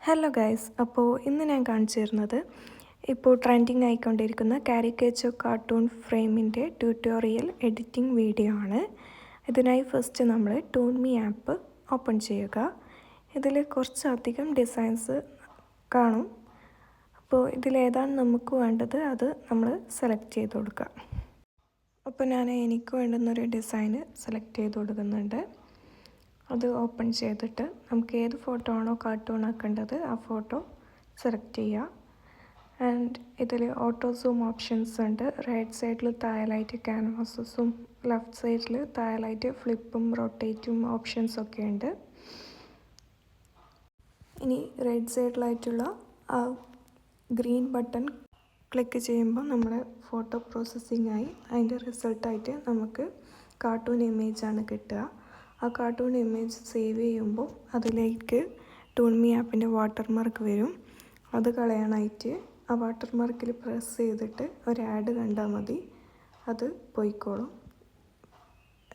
Hello guys, അപ്പോൾ ഇന്ന് ഞാൻ കാണിച്ചു തരുന്നത് ഇപ്പോൾ ട്രെൻഡിങ് ആയിക്കൊണ്ടിരിക്കുന്ന കാരിക്കേച്ചർ കാർട്ടൂൺ ഫ്രെയിമിൻ്റെ ട്യൂട്ടോറിയൽ എഡിറ്റിംഗ് വീഡിയോ ആണ്. ഇതിനായി ഫസ്റ്റ് നമ്മൾ ടൂൺമി ആപ്പ് ഓപ്പൺ ചെയ്യുക. ഇതിൽ കുറച്ചധികം ഡിസൈൻസ് കാണും. അപ്പോൾ ഇതിലേതാണ് നമുക്ക് വേണ്ടത് അത് നമ്മൾ സെലക്ട് ചെയ്ത് കൊടുക്കുക. അപ്പോൾ ഞാൻ എനിക്ക് വേണ്ടുന്നൊരു ഡിസൈന് സെലക്ട് ചെയ്ത് കൊടുക്കുന്നുണ്ട്. അത് ഓപ്പൺ ചെയ്തിട്ട് നമുക്ക് ഏത് ഫോട്ടോ ആണോ കാർട്ടൂൺ ആക്കേണ്ടത് ആ ഫോട്ടോ സെലക്ട് ചെയ്യുക. ആൻഡ് ഇതിൽ ഓട്ടോ സൂം ഓപ്ഷൻസ് ഉണ്ട്. റൈറ്റ് സൈഡിൽ താഴെയായിട്ട് ക്യാൻവാസസും ലെഫ്റ്റ് സൈഡിൽ താഴെയായിട്ട് ഫ്ലിപ്പും റൊട്ടേറ്റും ഓപ്ഷൻസൊക്കെ ഉണ്ട്. ഇനി റൈറ്റ് സൈഡിലായിട്ടുള്ള ആ ഗ്രീൻ ബട്ടൺ ക്ലിക്ക് ചെയ്യുമ്പോൾ നമ്മുടെ ഫോട്ടോ പ്രോസസ്സിംഗ് ആയി അതിൻ്റെ റിസൾട്ടായിട്ട് നമുക്ക് കാർട്ടൂൺ ഇമേജാണ് കിട്ടുക. ആ കാർട്ടൂൺ ഇമേജ് സേവ് ചെയ്യുമ്പോൾ അതിലേക്ക് ടൂൺമി ആപ്പിൻ്റെ വാട്ടർമാർക്ക് വരും. അത് കളയാനായിട്ട് ആ വാട്ടർമാർക്കിൽ പ്രസ് ചെയ്തിട്ട് ഒരു ആഡ് കണ്ടാൽ മതി, അത് പോയിക്കോളും.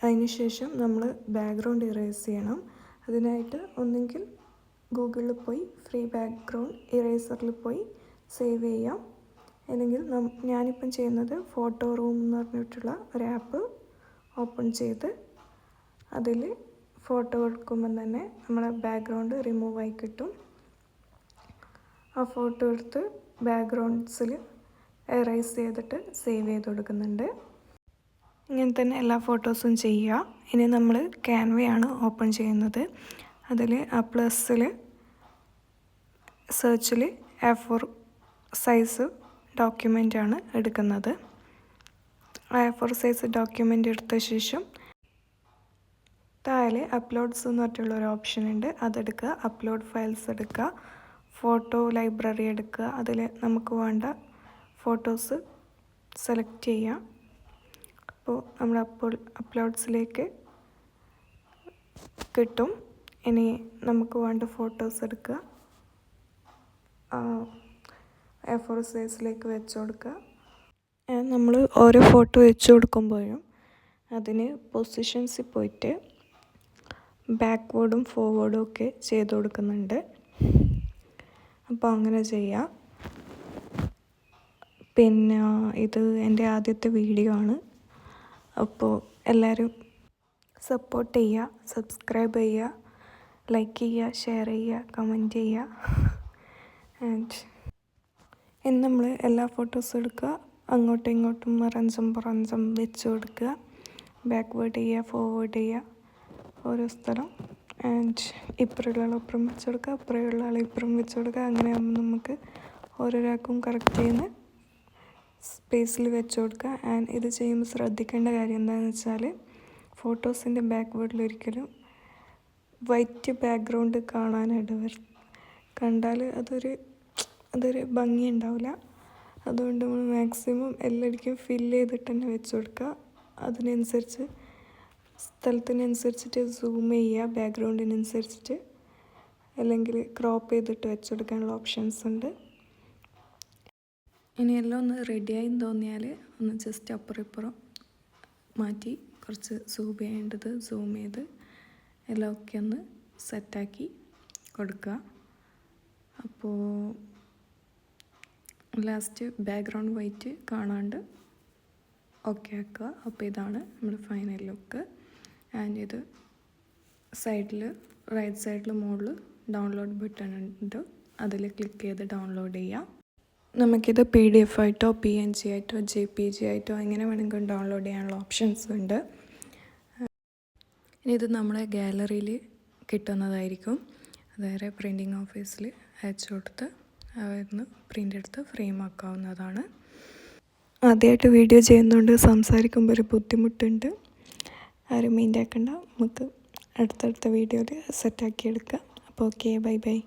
അതിനുശേഷം നമ്മൾ ബാക്ക്ഗ്രൗണ്ട് ഇറേസ് ചെയ്യണം. അതിനായിട്ട് ഒന്നെങ്കിൽ ഗൂഗിളിൽ പോയി ഫ്രീ ബാക്ക്ഗ്രൗണ്ട് ഇറേസറിൽ പോയി സേവ് ചെയ്യാം. അല്ലെങ്കിൽ ഞാനിപ്പം ചെയ്യുന്നത് ഫോട്ടോ റൂം എന്ന് പറഞ്ഞിട്ടുള്ള ഒരു ആപ്പ് ഓപ്പൺ ചെയ്ത് അതിൽ ഫോട്ടോ എടുക്കുമ്പം തന്നെ നമ്മളെ ബാക്ക്ഗ്രൗണ്ട് റിമൂവ് ആയി കിട്ടും. ആ ഫോട്ടോ എടുത്ത് ബാക്ക്ഗ്രൗണ്ട്സിൽ എറേസ് ചെയ്തിട്ട് സേവ് ചെയ്ത് കൊടുക്കുന്നുണ്ട്. ഇങ്ങനെ തന്നെ എല്ലാ ഫോട്ടോസും ചെയ്യുക. ഇനി നമ്മൾ ക്യാൻവയാണ് ഓപ്പൺ ചെയ്യുന്നത്. അതിൽ ആ പ്ലസ്സിൽ സെർച്ചിൽ A4 സൈസ് ഡോക്യുമെൻ്റാണ് എടുക്കുന്നത്. A4 സൈസ് ഡോക്യുമെൻ്റ് എടുത്ത ശേഷം താഴെ അപ്ലോഡ്സ് എന്ന് പറഞ്ഞിട്ടുള്ളൊരു ഓപ്ഷൻ ഉണ്ട്, അതെടുക്കുക. അപ്ലോഡ് ഫയൽസ് എടുക്കുക, ഫോട്ടോ ലൈബ്രറി എടുക്കുക. അതിൽ നമുക്ക് വേണ്ട ഫോട്ടോസ് സെലക്ട് ചെയ്യാം. അപ്പോൾ നമ്മൾ അപ്ലോഡ്സിലേക്ക് കിട്ടും. ഇനി നമുക്ക് വേണ്ട ഫോട്ടോസ് എടുക്കുക, A4 സൈസിലേക്ക് വെച്ച് കൊടുക്കുക. നമ്മൾ ഓരോ ഫോട്ടോ വെച്ച് കൊടുക്കുമ്പോഴും അതിന് പൊസിഷൻസിൽ പോയിട്ട് ബാക്ക്വേർഡും ഫോർവേഡും ഒക്കെ ചെയ്ത് കൊടുക്കുന്നുണ്ട്. അപ്പോൾ അങ്ങനെ ചെയ്യാം. പിന്നെ ഇത് എൻ്റെ ആദ്യത്തെ വീഡിയോ ആണ്. അപ്പോൾ എല്ലാവരും സപ്പോർട്ട് ചെയ്യുക, സബ്സ്ക്രൈബ് ചെയ്യുക, ലൈക്ക് ചെയ്യുക, ഷെയർ ചെയ്യുക, കമൻറ്റ് ചെയ്യുക. ഇനി നമ്മൾ എല്ലാ ഫോട്ടോസും എടുക്കുക, അങ്ങോട്ടും ഇങ്ങോട്ടും മറഞ്ചും പുറഞ്ചും വെച്ച് കൊടുക്കുക, ബാക്ക്വേർഡ് ചെയ്യുക, ഫോർവേഡ് ചെയ്യുക ഓരോ സ്ഥലം. ആൻഡ് ഇപ്പുറമുള്ള ആൾ ഇപ്പുറം വെച്ച് കൊടുക്കുക, അപ്പുറമുള്ള ആൾ ഇപ്പുറം വെച്ച് കൊടുക്കുക. അങ്ങനെ ആകുമ്പോൾ നമുക്ക് ഓരോരാൾക്കും കറക്റ്റ് ചെയ്യുന്ന സ്പേസിൽ വെച്ച് കൊടുക്കുക. ആൻഡ് ഇത് ചെയ്യുമ്പോൾ ശ്രദ്ധിക്കേണ്ട കാര്യം എന്താണെന്ന് വെച്ചാൽ ഫോട്ടോസിൻ്റെ ബാക്ക്വേർഡിൽ ഒരിക്കലും വൈറ്റ് ബാക്ക്ഗ്രൗണ്ട് കണ്ടാൽ അതൊരു ഭംഗി ഉണ്ടാവില്ല. അതുകൊണ്ട് നമ്മൾ മാക്സിമം എല്ലാവർക്കും ഫില്ല് ചെയ്തിട്ട് തന്നെ വെച്ച് കൊടുക്കുക. അതിനനുസരിച്ച് സ്ഥലത്തിനനുസരിച്ചിട്ട് സൂം ചെയ്യുക, ബാക്ക്ഗ്രൗണ്ടിനനുസരിച്ചിട്ട്, അല്ലെങ്കിൽ ക്രോപ്പ് ചെയ്തിട്ട് വെച്ച് കൊടുക്കാനുള്ള ഓപ്ഷൻസ് ഉണ്ട്. ഇനി എല്ലാം ഒന്ന് റെഡിയായി തോന്നിയാൽ ഒന്ന് ജസ്റ്റ് അപ്പുറം ഇപ്പുറം മാറ്റി കുറച്ച് സൂം ചെയ്യേണ്ടത് സൂം ചെയ്ത് എല്ലാം ഒക്കെ ഒന്ന് സെറ്റാക്കി കൊടുക്കുക. അപ്പോൾ ലാസ്റ്റ് ബാക്ക്ഗ്രൗണ്ട് വൈറ്റ് കാണാണ്ട് ഓക്കെ ആക്കുക. അപ്പോൾ ഇതാണ് നമ്മുടെ ഫൈനൽ ലുക്ക്. ആൻഡ് ഇത് സൈഡിൽ റൈറ്റ് സൈഡിൽ മുകളിൽ ഡൗൺലോഡ് ബട്ടൺ ഉണ്ട്, അതിൽ ക്ലിക്ക് ചെയ്ത് ഡൗൺലോഡ് ചെയ്യാം. നമുക്കിത് PDF ആയിട്ടോ PNG ആയിട്ടോ JPG ആയിട്ടോ എങ്ങനെ വേണമെങ്കിലും ഡൗൺലോഡ് ചെയ്യാനുള്ള ഓപ്ഷൻസ് ഉണ്ട്. ഇനി ഇത് നമ്മുടെ ഗാലറിയിൽ കിട്ടുന്നതായിരിക്കും. വേറെ പ്രിൻറ്റിങ് ഓഫീസിൽ അയച്ചു കൊടുത്ത് അവിടുന്ന് പ്രിൻ്റ് എടുത്ത് ഫ്രെയിം ആക്കാവുന്നതാണ്. ആദ്യമായിട്ട് വീഡിയോ ചെയ്യുന്നതുകൊണ്ട് സംസാരിക്കുമ്പോൾ ഒരു ബുദ്ധിമുട്ടുണ്ട്. ആരും മൈൻഡ് ആക്കണ്ട, നമുക്ക് അടുത്തടുത്ത വീഡിയോയിൽ സെറ്റാക്കി എടുക്കാം. അപ്പോൾ ഓക്കെ, ബൈ ബൈ.